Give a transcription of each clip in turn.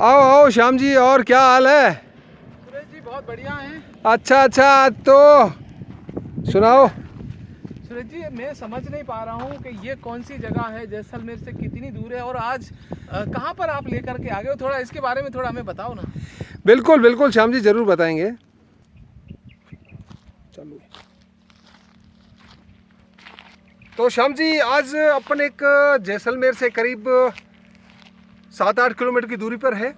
आओ आओ श्याम जी, और क्या हाल है? सुरेश जी बहुत बढ़िया हैं। अच्छा, तो सुनाओ। सुरेश जी मैं समझ नहीं पा रहा हूँ कि ये कौन सी जगह है, जैसलमेर से कितनी दूर है और आज कहाँ पर आप लेकर के आ गए हो। थोड़ा इसके बारे में थोड़ा हमें बताओ ना। बिल्कुल बिल्कुल श्याम जी, ज़रूर बताएंगे। चलो तो श्याम जी, आज अपन एक जैसलमेर से करीब 7-8 किलोमीटर की दूरी पर है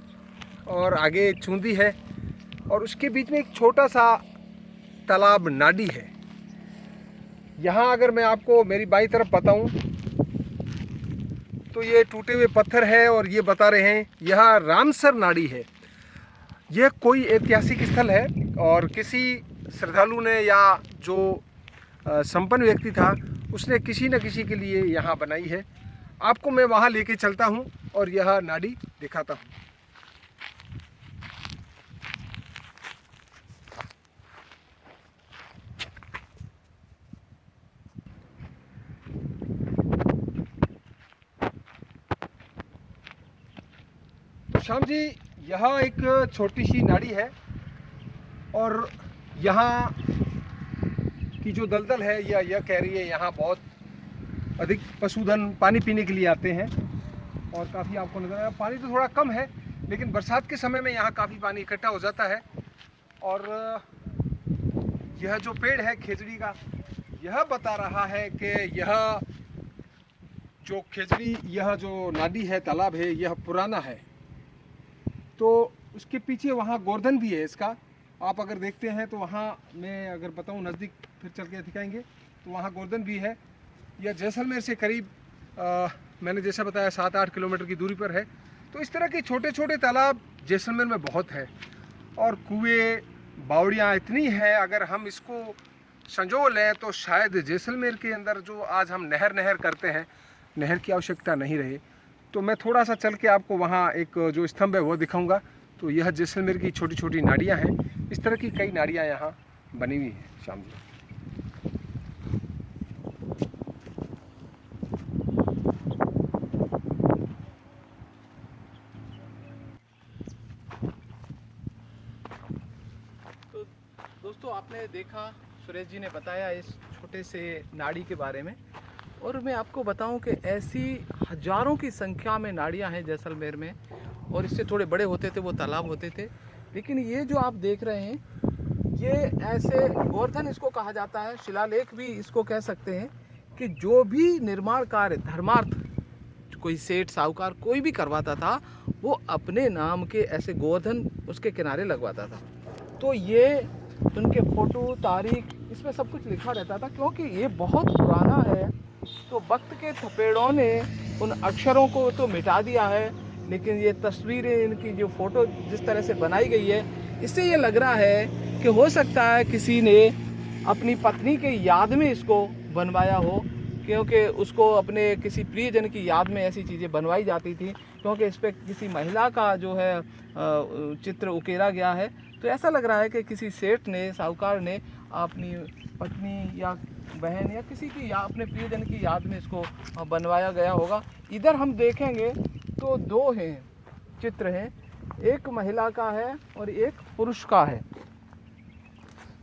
और आगे चूंदी है और उसके बीच में एक छोटा सा तालाब नाडी है। यहाँ अगर मैं आपको मेरी बाईं तरफ बताऊँ तो ये टूटे हुए पत्थर है और ये बता रहे हैं यह रामसर नाडी है। यह कोई ऐतिहासिक स्थल है और किसी श्रद्धालु ने या जो संपन्न व्यक्ति था उसने किसी न किसी के लिए यहाँ बनाई है। आपको मैं वहाँ लेके चलता हूँ और यह नाडी दिखाता हूँ। तो श्याम जी, यह एक छोटी सी नाडी है और यहाँ की जो दलदल है यह कह रही है यहाँ बहुत अधिक पशुधन पानी पीने के लिए आते हैं और काफ़ी आपको नजर आएगा। पानी तो थोड़ा कम है लेकिन बरसात के समय में यहाँ काफ़ी पानी इकट्ठा हो जाता है। और यह जो पेड़ है खेजड़ी का, यह बता रहा है कि यह जो खेजड़ी, यह जो नाडी है, तालाब है, यह पुराना है। तो उसके पीछे वहाँ गोवर्धन भी है इसका। आप अगर देखते हैं तो वहाँ मैं अगर बताऊँ नज़दीक फिर चल के दिखाएंगे तो वहाँ गोवर्धन भी है। यह जैसलमेर से करीब मैंने जैसा बताया 7-8 किलोमीटर की दूरी पर है। तो इस तरह के छोटे छोटे तालाब जैसलमेर में बहुत है और कुएँ बावड़ियाँ इतनी हैं, अगर हम इसको संजो लें तो शायद जैसलमेर के अंदर जो आज हम नहर करते हैं, नहर की आवश्यकता नहीं रहे। तो मैं थोड़ा सा चल के आपको वहाँ एक जो स्तंभ है वो दिखाऊंगा। तो यह जैसलमेर की छोटी छोटी नाड़ियाँ हैं। इस तरह की कई नाड़ियाँ यहाँ बनी हुई हैं श्याम जी। तो दोस्तों आपने देखा, सुरेश जी ने बताया इस छोटे से नाड़ी के बारे में और मैं आपको बताऊं कि ऐसी हजारों की संख्या में नाड़ियां हैं जैसलमेर में। और इससे थोड़े बड़े होते थे वो तालाब होते थे, लेकिन ये जो आप देख रहे हैं ये ऐसे गोवर्धन इसको कहा जाता है, शिलालेख भी इसको कह सकते हैं कि जो भी निर्माण कार्य धर्मार्थ कोई सेठ साहूकार कोई भी करवाता था वो अपने नाम के ऐसे गोवर्धन उसके किनारे लगवाता था। तो ये उनके फोटो तारीख इसमें सब कुछ लिखा रहता था। क्योंकि ये बहुत पुराना है तो वक्त के थपेड़ों ने उन अक्षरों को तो मिटा दिया है, लेकिन ये तस्वीरें, इनकी जो फ़ोटो जिस तरह से बनाई गई है, इससे ये लग रहा है कि हो सकता है किसी ने अपनी पत्नी के याद में इसको बनवाया हो। क्योंकि उसको अपने किसी प्रियजन की याद में ऐसी चीज़ें बनवाई जाती थी, क्योंकि इस पर किसी महिला का जो है चित्र उकेरा गया है। तो ऐसा लग रहा है कि किसी सेठ ने, साहूकार ने अपनी पत्नी या बहन या किसी की या अपने प्रियजन की याद में इसको बनवाया गया होगा। इधर हम देखेंगे तो दो हैं चित्र हैं, एक महिला का है और एक पुरुष का है।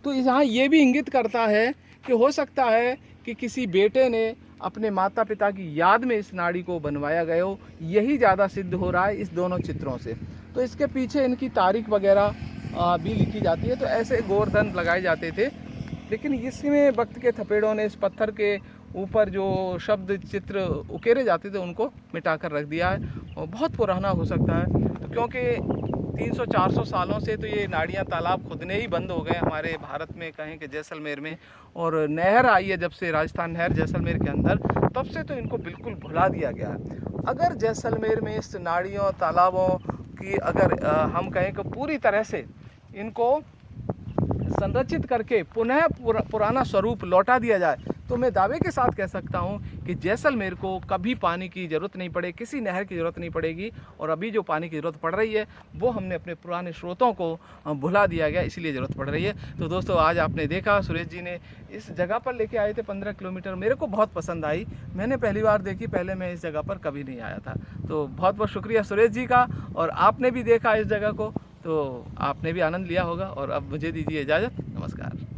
तो यहाँ ये भी इंगित करता है कि हो सकता है कि किसी बेटे ने अपने माता पिता की याद में इस नाड़ी को बनवाया गया हो। यही ज़्यादा सिद्ध हो रहा है इस दोनों चित्रों से। तो इसके पीछे इनकी तारीख वगैरह भी लिखी जाती है। तो ऐसे गोवर्धन लगाए जाते थे, लेकिन इसमें वक्त के थपेड़ों ने इस पत्थर के ऊपर जो शब्द चित्र उकेरे जाते थे उनको मिटा कर रख दिया है। और बहुत पुराना हो सकता है, तो क्योंकि 300-400 सालों से तो ये नाड़ियाँ तालाब खुदने ही बंद हो गए हमारे भारत में, कहें कि जैसलमेर में। और नहर आई है जब से, राजस्थान नहर जैसलमेर के अंदर, तब से तो इनको बिल्कुल भुला दिया गया है। अगर जैसलमेर में इस नाड़ियों तालाबों की अगर हम कहें कि पूरी तरह से इनको संरक्षित करके पुनः पुराना स्वरूप लौटा दिया जाए तो मैं दावे के साथ कह सकता हूँ कि जैसलमेर को कभी पानी की ज़रूरत नहीं पड़े, किसी नहर की ज़रूरत नहीं पड़ेगी। और अभी जो पानी की ज़रूरत पड़ रही है वो हमने अपने पुराने स्रोतों को भुला दिया गया, इसलिए ज़रूरत पड़ रही है। तो दोस्तों आज आपने देखा सुरेश जी ने इस जगह पर लेके आए थे 15 किलोमीटर, मेरे को बहुत पसंद आई, मैंने पहली बार देखी, पहले मैं इस जगह पर कभी नहीं आया था। तो बहुत बहुत शुक्रिया सुरेश जी का। और आपने भी देखा इस जगह को तो आपने भी आनंद लिया होगा। और अब मुझे दीजिए इजाज़त, नमस्कार।